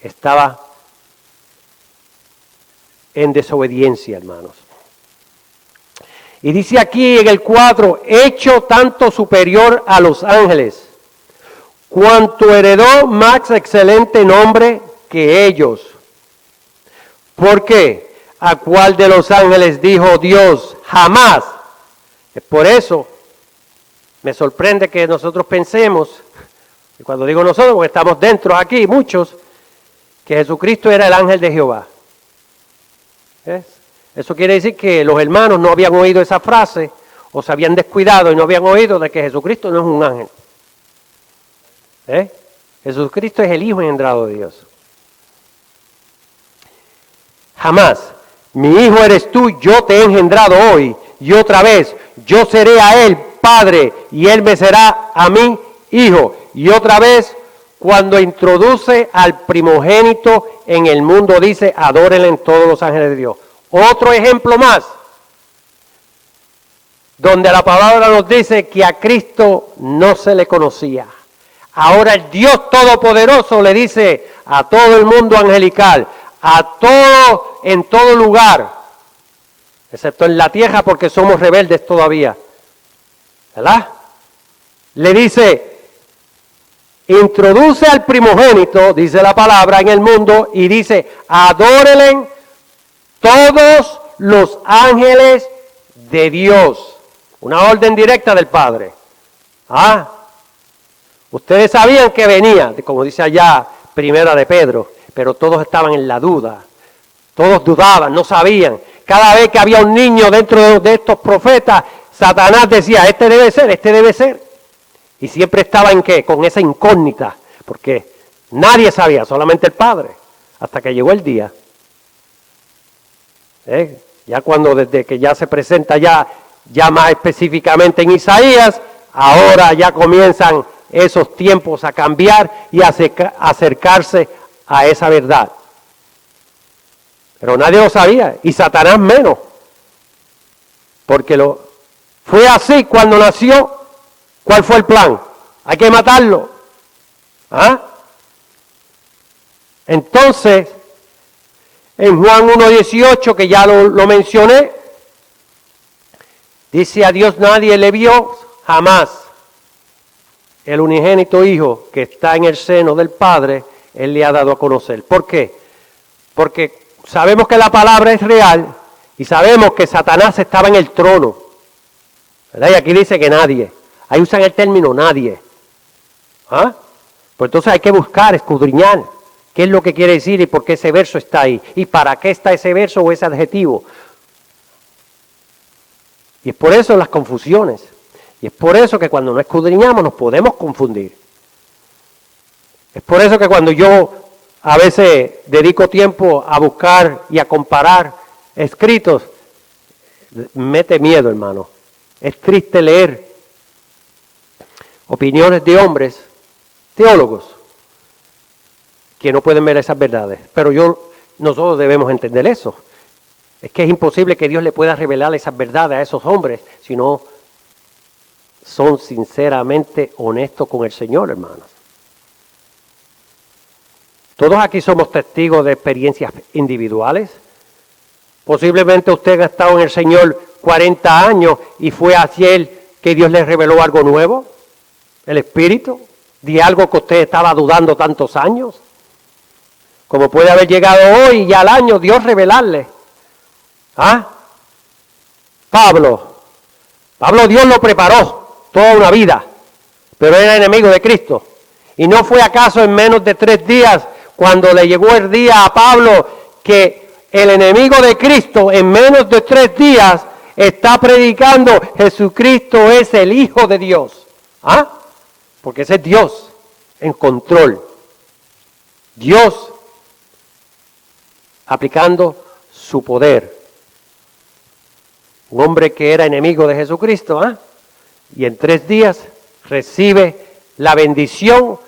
estaba en desobediencia, hermanos. Y dice aquí en el 4, hecho tanto superior a los ángeles, cuanto heredó más excelente nombre que ellos. ¿Por qué? ¿A cuál de los ángeles dijo Dios? Jamás. Es por eso me sorprende que nosotros pensemos, y cuando digo nosotros, porque estamos dentro aquí, muchos, que Jesucristo era el ángel de Jehová. ¿Ves? Eso quiere decir que los hermanos no habían oído esa frase, o se habían descuidado y no habían oído de que Jesucristo no es un ángel. Jesucristo es el Hijo engendrado de Dios. Jamás. Mi hijo eres tú, yo te he engendrado hoy, y otra vez, yo seré a él padre, y él me será a mí hijo. Y otra vez, cuando introduce al primogénito en el mundo, dice, adórenle en todos los ángeles de Dios. Otro ejemplo más, donde la palabra nos dice que a Cristo no se le conocía. Ahora el Dios Todopoderoso le dice a todo el mundo angelical, a todo, en todo lugar, excepto en la tierra porque somos rebeldes todavía, ¿verdad? Le dice, introduce al primogénito, dice la palabra, en el mundo, y dice, adórenle todos los ángeles de Dios. Una orden directa del Padre. Ustedes sabían que venía, como dice allá, primera de Pedro, pero todos estaban en la duda. Todos dudaban, no sabían. Cada vez que había un niño dentro de estos profetas, Satanás decía, este debe ser, este debe ser. Y siempre estaba en qué, con esa incógnita, porque nadie sabía, solamente el Padre, hasta que llegó el día. Ya cuando desde que ya se presenta ya más específicamente en Isaías, ahora ya comienzan esos tiempos a cambiar y a acercarse a esa verdad. Pero nadie lo sabía, y Satanás menos, porque fue así cuando nació. ¿Cuál fue el plan? Hay que matarlo. Entonces, en Juan 1:18, que ya lo mencioné, dice, a Dios nadie le vio jamás. El unigénito Hijo que está en el seno del Padre, Él le ha dado a conocer. ¿Por qué? Porque sabemos que la palabra es real y sabemos que Satanás estaba en el trono. ¿Verdad? Y aquí dice que nadie. Ahí usan el término nadie. Pues entonces hay que buscar, escudriñar qué es lo que quiere decir y por qué ese verso está ahí. Y para qué está ese verso o ese adjetivo. Y es por eso las confusiones. Y es por eso que cuando no escudriñamos nos podemos confundir. Es por eso que cuando yo a veces dedico tiempo a buscar y a comparar escritos, mete miedo, hermano. Es triste leer opiniones de hombres, teólogos, que no pueden ver esas verdades. Pero nosotros debemos entender eso. Es que es imposible que Dios le pueda revelar esas verdades a esos hombres si no son sinceramente honestos con el Señor, hermanos. Todos aquí somos testigos de experiencias individuales. Posiblemente usted ha estado en el Señor 40 años y fue hacia Él que Dios le reveló algo nuevo, el Espíritu, de algo que usted estaba dudando tantos años. Como puede haber llegado hoy y al año Dios revelarle. Pablo Dios lo preparó toda una vida, pero era enemigo de Cristo. ¿Y no fue acaso en menos de 3 días cuando le llegó el día a Pablo que el enemigo de Cristo en menos de 3 días está predicando Jesucristo es el Hijo de Dios? Porque ese es Dios en control. Dios aplicando su poder. Un hombre que era enemigo de Jesucristo, y en 3 días recibe la bendición,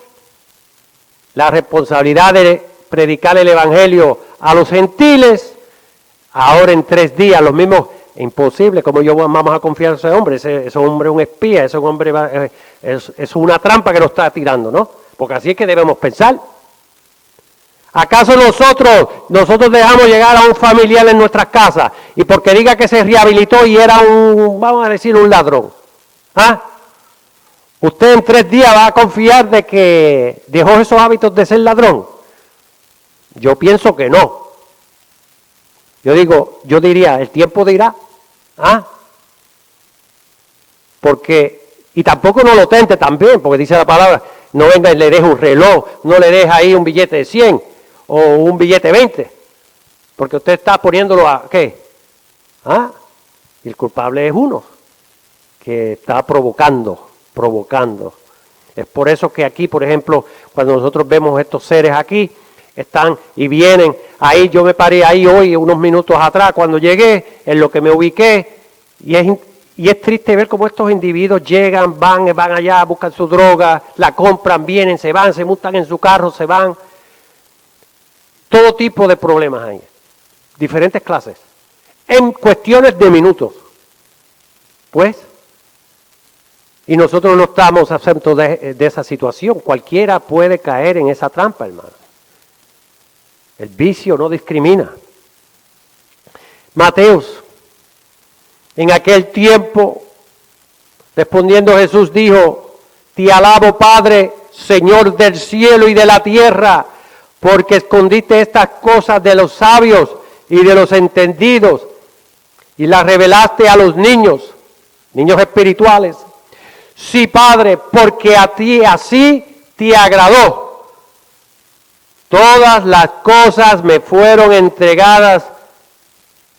la responsabilidad de predicar el Evangelio a los gentiles. Ahora en 3 días, los mismos imposible, ¿cómo yo vamos a confiar en ese hombre? Ese hombre es un espía, ese hombre es una trampa que nos está tirando, ¿no? Porque así es que debemos pensar. ¿Acaso nosotros dejamos llegar a un familiar en nuestras casas y porque diga que se rehabilitó y era vamos a decir, un ladrón? ¿Ah? ¿Usted en 3 días va a confiar de que dejó esos hábitos de ser ladrón? Yo pienso que no. Yo diría, el tiempo dirá. ¿Ah? Y tampoco no lo tente también, porque dice la palabra, no venga y le deje un reloj, no le deje ahí un billete de 100 o un billete de 20, porque usted está poniéndolo a, ¿qué? ¿Ah? Y el culpable es uno, que está provocando. Es por eso que aquí, por ejemplo, cuando nosotros vemos estos seres aquí, están y vienen, ahí yo me paré ahí hoy, unos minutos atrás, cuando llegué, en lo que me ubiqué, y es triste ver cómo estos individuos llegan, van allá, buscan su droga, la compran, vienen, se van, se montan en su carro, se van. Todo tipo de problemas hay, diferentes clases, en cuestiones de minutos. Pues, y nosotros no estamos exentos de esa situación. Cualquiera puede caer en esa trampa, hermano. El vicio no discrimina. Mateos, en aquel tiempo, respondiendo Jesús dijo, te alabo Padre, Señor del cielo y de la tierra, porque escondiste estas cosas de los sabios y de los entendidos y las revelaste a los niños espirituales. Sí, Padre, porque a ti así te agradó. Todas las cosas me fueron entregadas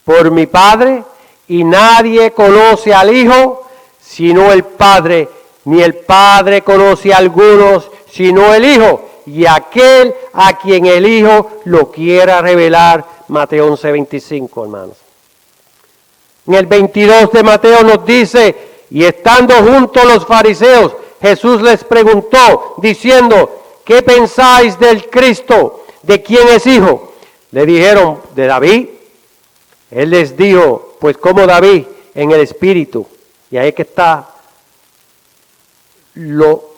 por mi Padre, y nadie conoce al Hijo sino el Padre, ni el Padre conoce a algunos sino el Hijo, y aquel a quien el Hijo lo quiera revelar. Mateo 11:25, hermanos. En el 22 de Mateo nos dice, y estando juntos los fariseos, Jesús les preguntó, diciendo, ¿qué pensáis del Cristo? ¿De quién es hijo? Le dijeron, de David. Él les dijo, pues como David, en el Espíritu. Y ahí es que está lo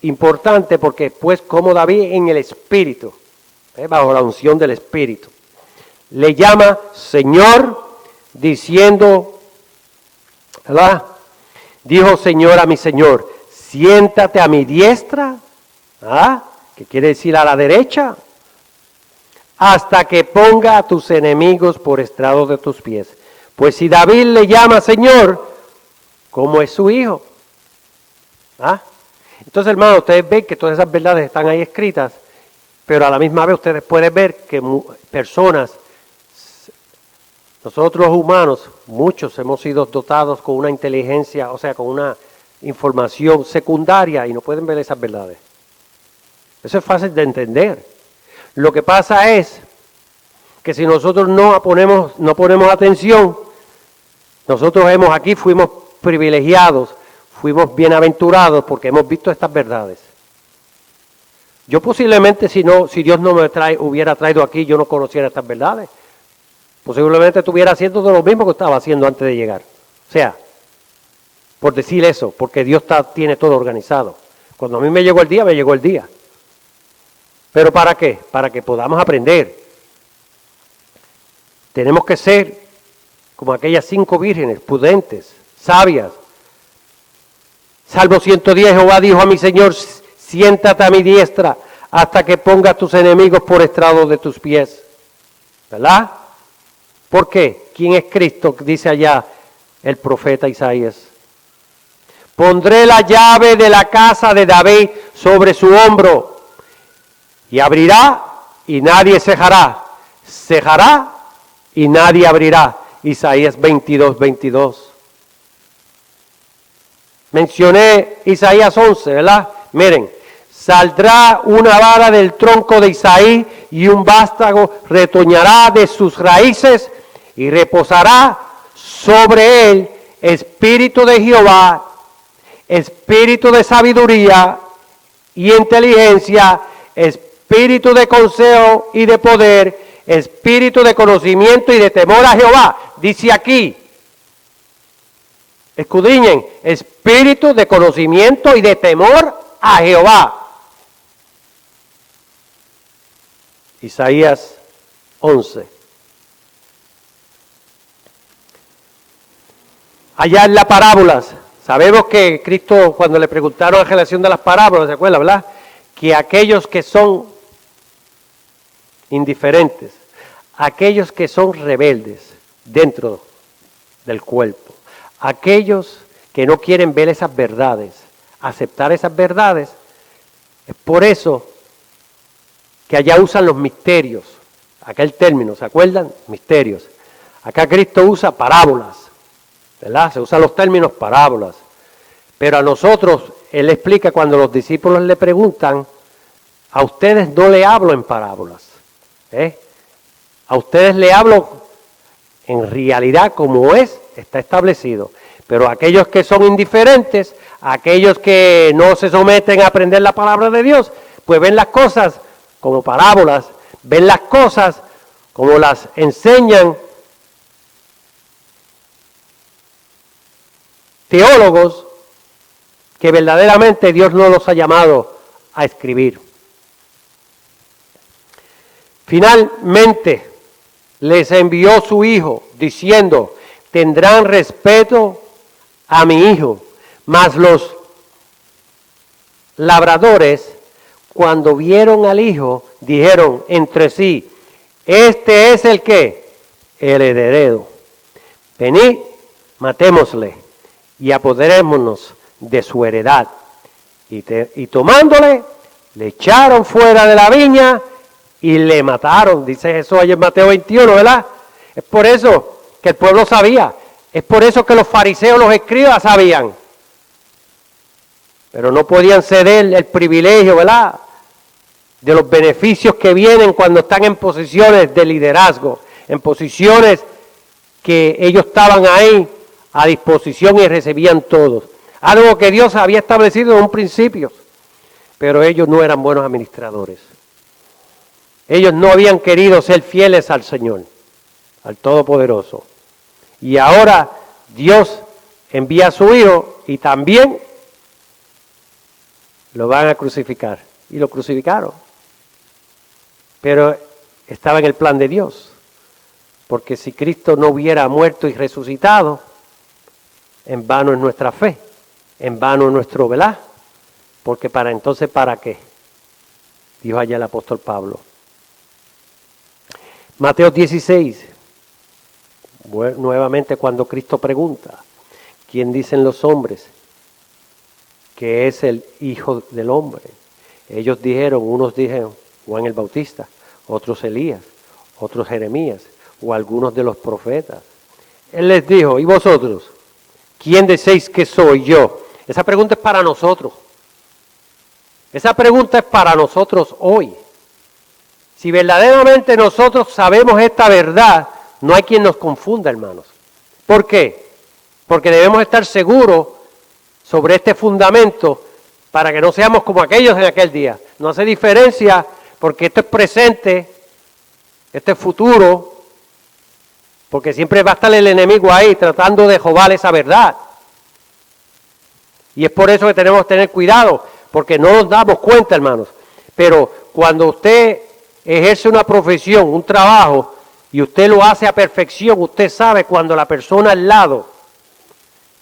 importante, porque pues como David en el Espíritu, bajo la unción del Espíritu. Le llama Señor, diciendo, ¿verdad? Dijo Señor a mi Señor, siéntate a mi diestra, ¿ah? ¿Qué quiere decir a la derecha? Hasta que ponga a tus enemigos por estrado de tus pies. Pues si David le llama Señor, ¿cómo es su hijo? ¿Ah? Entonces, hermanos, ustedes ven que todas esas verdades están ahí escritas, pero a la misma vez ustedes pueden ver que personas, nosotros los humanos, muchos hemos sido dotados con una inteligencia, o sea, con una información secundaria y no pueden ver esas verdades. Eso es fácil de entender. Lo que pasa es que si nosotros no ponemos atención, nosotros fuimos privilegiados, fuimos bienaventurados porque hemos visto estas verdades. Yo posiblemente si Dios no me hubiera traído aquí, yo no conociera estas verdades. Posiblemente estuviera haciendo todo lo mismo que estaba haciendo antes de llegar. O sea, por decir eso, porque Dios tiene todo organizado. Cuando a mí me llegó el día. ¿Pero para qué? Para que podamos aprender. Tenemos que ser como aquellas 5 vírgenes, prudentes, sabias. Salmo 110, Jehová dijo a mi Señor, siéntate a mi diestra hasta que pongas tus enemigos por estrado de tus pies. ¿Verdad? ¿Por qué? ¿Quién es Cristo? Dice allá el profeta Isaías. Pondré la llave de la casa de David sobre su hombro y abrirá y nadie cejará. Cejará y nadie abrirá. Isaías 22:22. Mencioné Isaías 11, ¿verdad? Miren, saldrá una vara del tronco de Isaí y un vástago retoñará de sus raíces y reposará sobre él espíritu de Jehová, espíritu de sabiduría y inteligencia, espíritu de consejo y de poder, espíritu de conocimiento y de temor a Jehová. Dice aquí, Escudriñen, espíritu de conocimiento y de temor a Jehová. Isaías 11. Allá en las parábolas, sabemos que Cristo, cuando le preguntaron en relación de las parábolas, ¿se acuerda, verdad? Que aquellos que son indiferentes, aquellos que son rebeldes dentro del cuerpo, aquellos que no quieren ver esas verdades, aceptar esas verdades, es por eso que allá usan los misterios, aquel término, ¿se acuerdan? Misterios. Acá Cristo usa parábolas, ¿verdad? Se usan los términos parábolas. Pero a nosotros, Él explica cuando los discípulos le preguntan, a ustedes no le hablo en parábolas, a ustedes le hablo en realidad como está establecido. Pero aquellos que son indiferentes, aquellos que no se someten a aprender la palabra de Dios, pues ven las cosas como parábolas, ven las cosas como las enseñan teólogos que verdaderamente Dios no los ha llamado a escribir. Finalmente les envió su hijo diciendo, tendrán respeto a mi hijo, mas los labradores cuando vieron al hijo dijeron entre sí, este es el que, el heredero, venid, matémosle y apoderémonos de su heredad. Y tomándole, le echaron fuera de la viña y le mataron. Dice Jesús allá en Mateo 21, ¿verdad? Es por eso que el pueblo sabía. Es por eso que los fariseos, los escribas sabían. Pero no podían ceder el privilegio, ¿verdad?, de los beneficios que vienen cuando están en posiciones de liderazgo, en posiciones que ellos estaban ahí a disposición y recibían todos. Algo que Dios había establecido en un principio, pero ellos no eran buenos administradores. Ellos no habían querido ser fieles al Señor, al Todopoderoso. Y ahora Dios envía a su Hijo y también lo van a crucificar. Y lo crucificaron. Pero estaba en el plan de Dios. Porque si Cristo no hubiera muerto y resucitado, en vano es nuestra fe, en vano es nuestro velar. Porque para entonces, ¿para qué? Dijo allá el apóstol Pablo. Mateo 16, nuevamente cuando Cristo pregunta, ¿quién dicen los hombres que es el Hijo del Hombre? Ellos dijeron, unos dijeron Juan el Bautista, otros Elías, otros Jeremías, o algunos de los profetas. Él les dijo, ¿y vosotros? ¿Quién decís que soy yo? Esa pregunta es para nosotros. Esa pregunta es para nosotros hoy. Si verdaderamente nosotros sabemos esta verdad, no hay quien nos confunda, hermanos. ¿Por qué? Porque debemos estar seguros sobre este fundamento para que no seamos como aquellos en aquel día. No hace diferencia porque esto es presente, esto es futuro, porque siempre va a estar el enemigo ahí tratando de robar esa verdad. Y es por eso que tenemos que tener cuidado, porque no nos damos cuenta, hermanos. Pero cuando usted ejerce una profesión, un trabajo, y usted lo hace a perfección, usted sabe cuando la persona al lado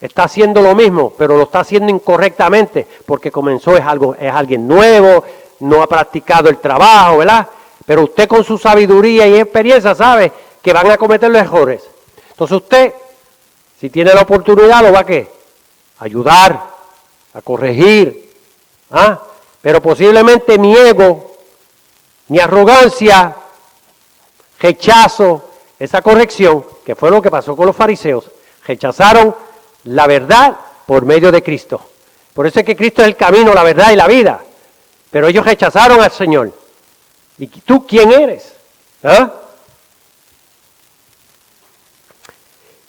está haciendo lo mismo, pero lo está haciendo incorrectamente, porque comenzó, es alguien nuevo, no ha practicado el trabajo, ¿verdad? Pero usted con su sabiduría y experiencia sabe que van a cometer los errores. Entonces usted, si tiene la oportunidad, lo va a ¿qué? Ayudar, a corregir, pero posiblemente mi ego, mi arrogancia, rechazo esa corrección, que fue lo que pasó con los fariseos, rechazaron la verdad por medio de Cristo. Por eso es que Cristo es el camino, la verdad y la vida. Pero ellos rechazaron al Señor. ¿Y tú quién eres?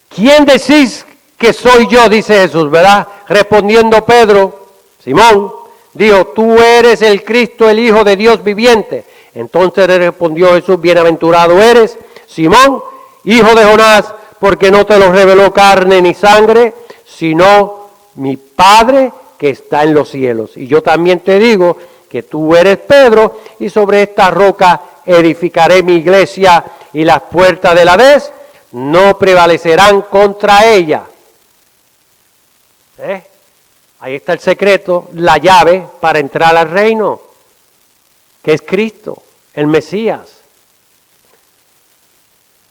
¿Quién decís que soy yo? Dice Jesús, ¿verdad? Respondiendo Pedro, Simón, dijo, tú eres el Cristo, el Hijo de Dios viviente. Entonces le respondió Jesús, bienaventurado eres, Simón, hijo de Jonás, porque no te lo reveló carne ni sangre, sino mi Padre que está en los cielos. Y yo también te digo que tú eres Pedro, y sobre esta roca edificaré mi iglesia, y las puertas del Hades no prevalecerán contra ella. Ahí está el secreto, la llave para entrar al reino, que es Cristo, el Mesías.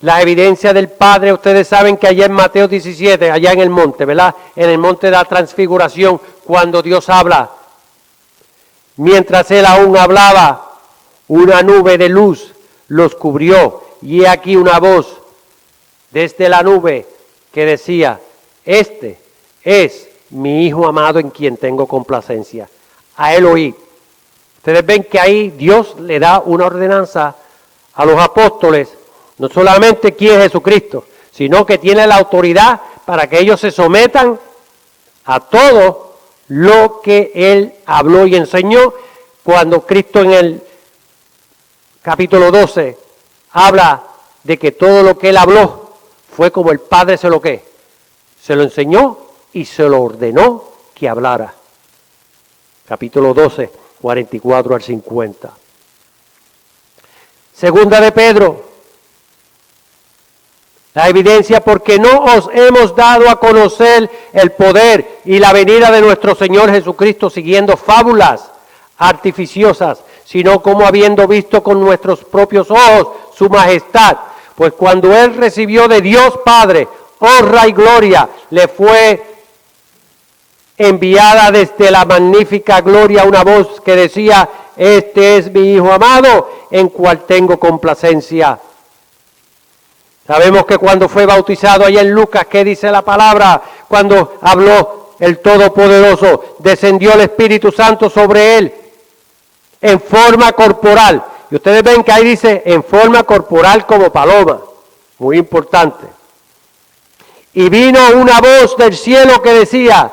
La evidencia del Padre, ustedes saben que allá en Mateo 17, allá en el monte, ¿verdad? En el monte de la transfiguración, cuando Dios habla, mientras Él aún hablaba, una nube de luz los cubrió, y he aquí una voz desde la nube que decía, este es mi Hijo amado en quien tengo complacencia. A Él oí. Ustedes ven que ahí Dios le da una ordenanza a los apóstoles, no solamente quién es Jesucristo, sino que tiene la autoridad para que ellos se sometan a todo lo que Él habló y enseñó. Cuando Cristo en el capítulo 12 habla de que todo lo que Él habló fue como el Padre se lo enseñó y se lo ordenó que hablara. Capítulo 12, 44 al 50. Segunda de Pedro, la evidencia, porque no os hemos dado a conocer el poder y la venida de nuestro Señor Jesucristo siguiendo fábulas artificiosas, sino como habiendo visto con nuestros propios ojos su majestad. Pues cuando Él recibió de Dios Padre honra y gloria, le fue enviada desde la magnífica gloria una voz que decía, este es mi Hijo amado, en cual tengo complacencia. Sabemos que cuando fue bautizado allá en Lucas, ¿qué dice la palabra? Cuando habló el Todopoderoso, descendió el Espíritu Santo sobre Él en forma corporal. Y ustedes ven que ahí dice, en forma corporal como paloma. Muy importante. Y vino una voz del cielo que decía,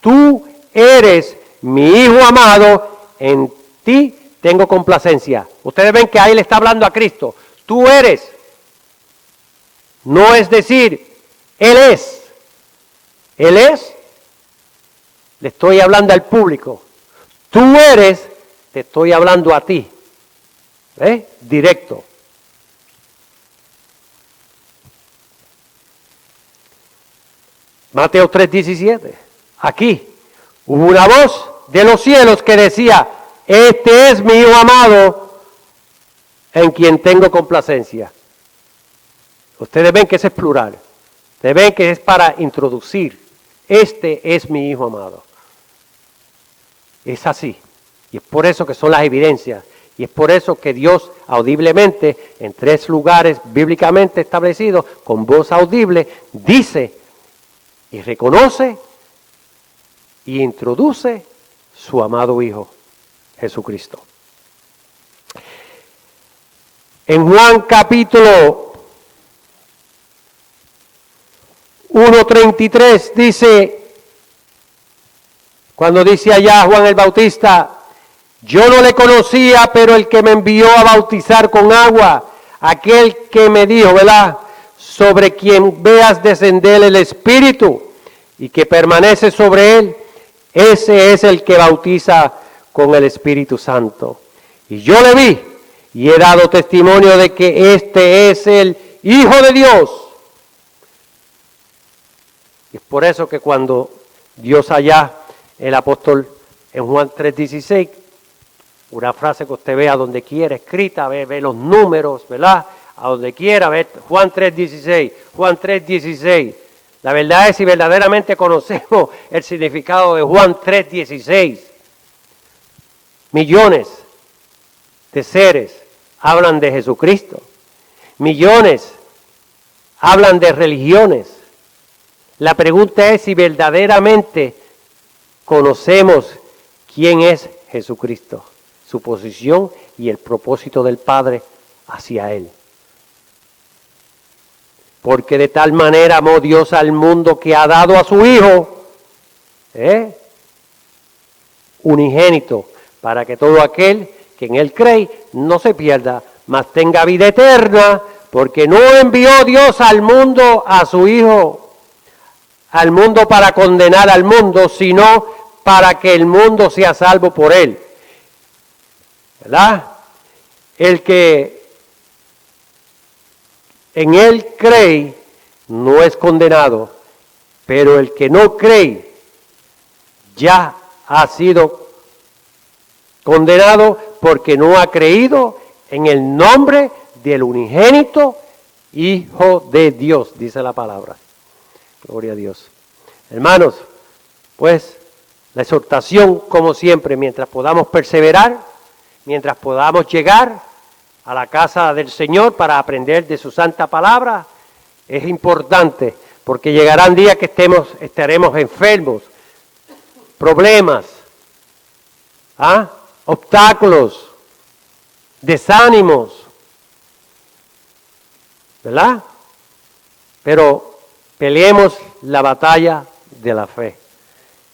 tú eres mi Hijo amado, en ti tengo complacencia. Ustedes ven que ahí le está hablando a Cristo. Tú eres. No es decir, Él es. Él es. Le estoy hablando al público. Tú eres, te estoy hablando a ti. Directo. Mateo 3:17. Aquí hubo una voz de los cielos que decía, este es mi Hijo amado, en quien tengo complacencia. Ustedes ven que ese es plural. Ustedes ven que es para introducir. Este es mi Hijo amado. Es así. Y es por eso que son las evidencias. Y es por eso que Dios audiblemente, en 3 lugares bíblicamente establecidos, con voz audible, dice y reconoce y introduce su amado Hijo, Jesucristo. En Juan capítulo 1:33 dice, cuando dice allá Juan el Bautista, yo no le conocía, pero el que me envió a bautizar con agua, aquel que me dijo, ¿verdad?, sobre quien veas descender el Espíritu y que permanece sobre él, ese es el que bautiza con el Espíritu Santo. Y yo le vi y he dado testimonio de que este es el Hijo de Dios. Y es por eso que cuando Dios allá, el apóstol en Juan 3:16, una frase que usted vea donde quiera escrita, ve los números, ¿verdad? A donde quiera, ve Juan 3:16, Juan 3:16. La verdad es si verdaderamente conocemos el significado de Juan 3:16. Millones de seres hablan de Jesucristo. Millones hablan de religiones. La pregunta es si verdaderamente conocemos quién es Jesucristo, su posición y el propósito del Padre hacia Él. Porque de tal manera amó Dios al mundo que ha dado a su Hijo unigénito, para que todo aquel que en Él cree no se pierda, mas tenga vida eterna, porque no envió Dios al mundo a su Hijo, al mundo para condenar al mundo, sino para que el mundo sea salvo por él. ¿Verdad? El que en él cree no es condenado, pero el que no cree ya ha sido condenado porque no ha creído en el nombre del unigénito Hijo de Dios, dice la palabra. Gloria a Dios. Hermanos, pues la exhortación, como siempre, mientras podamos perseverar, mientras podamos llegar a la casa del Señor para aprender de su santa palabra, es importante, porque llegarán días que estaremos enfermos, problemas, obstáculos, desánimos, ¿verdad? Pero peleemos la batalla de la fe,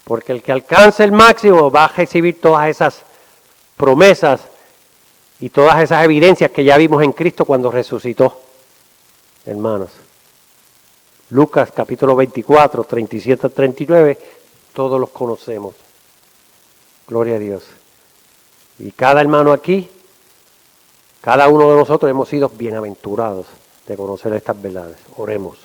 porque el que alcance el máximo va a recibir todas esas promesas y todas esas evidencias que ya vimos en Cristo cuando resucitó, hermanos. Lucas capítulo 24, 37 al 39, todos los conocemos. Gloria a Dios. Y cada hermano aquí, cada uno de nosotros hemos sido bienaventurados de conocer estas verdades. Oremos.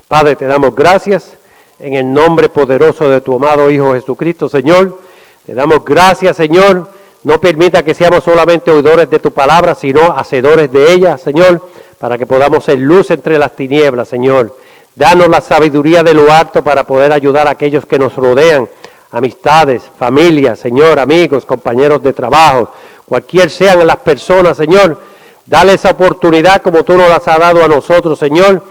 Padre, te damos gracias en el nombre poderoso de tu amado Hijo Jesucristo, Señor. Te damos gracias, Señor. No permita que seamos solamente oidores de tu palabra, sino hacedores de ella, Señor, para que podamos ser luz entre las tinieblas, Señor. Danos la sabiduría de lo alto para poder ayudar a aquellos que nos rodean, amistades, familias, Señor, amigos, compañeros de trabajo, cualquier sean las personas, Señor. Dale esa oportunidad como tú nos las has dado a nosotros, Señor,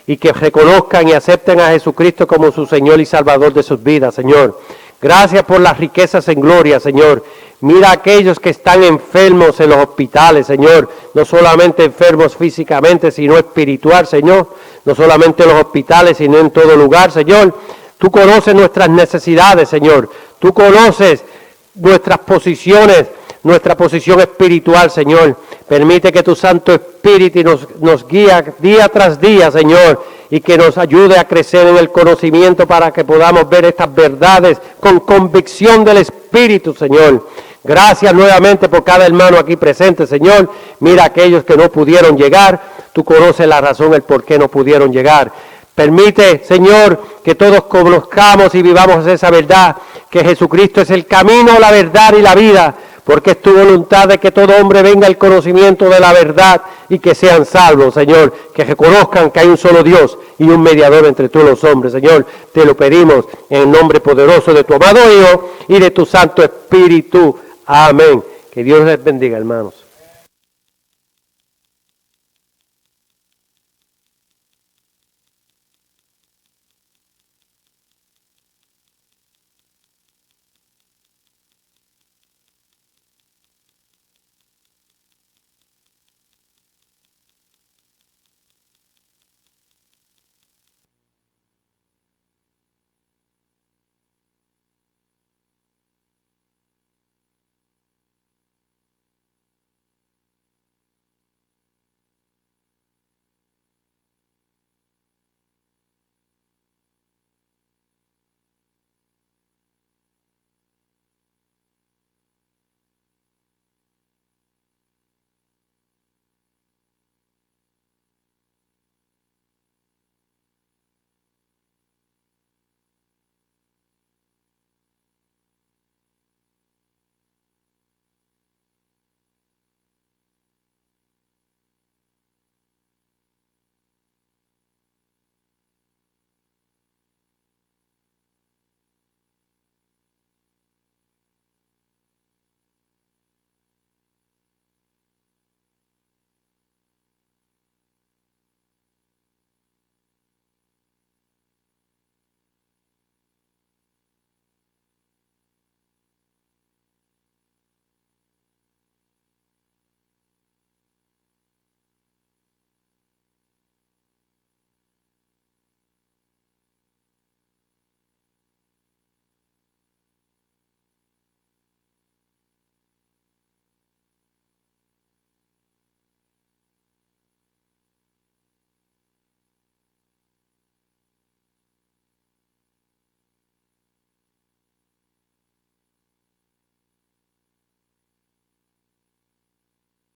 y que reconozcan y acepten a Jesucristo como su Señor y Salvador de sus vidas, Señor. Gracias por las riquezas en gloria, Señor. Mira a aquellos que están enfermos en los hospitales, Señor. No solamente enfermos físicamente, sino espiritual, Señor. No solamente en los hospitales, sino en todo lugar, Señor. Tú conoces nuestras necesidades, Señor. Tú conoces nuestras posiciones, nuestra posición espiritual, Señor. Permite que tu Santo Espíritu nos guíe día tras día, Señor, y que nos ayude a crecer en el conocimiento para que podamos ver estas verdades con convicción del Espíritu, Señor. Gracias nuevamente por cada hermano aquí presente, Señor. Mira a aquellos que no pudieron llegar. Tú conoces la razón, el por qué no pudieron llegar. Permite, Señor, que todos conozcamos y vivamos esa verdad, que Jesucristo es el camino, la verdad y la vida, porque es tu voluntad de que todo hombre venga al conocimiento de la verdad y que sean salvos, Señor, que reconozcan que hay un solo Dios y un mediador entre todos los hombres, Señor. Te lo pedimos en el nombre poderoso de tu amado Hijo y de tu Santo Espíritu. Amén. Que Dios les bendiga, hermanos.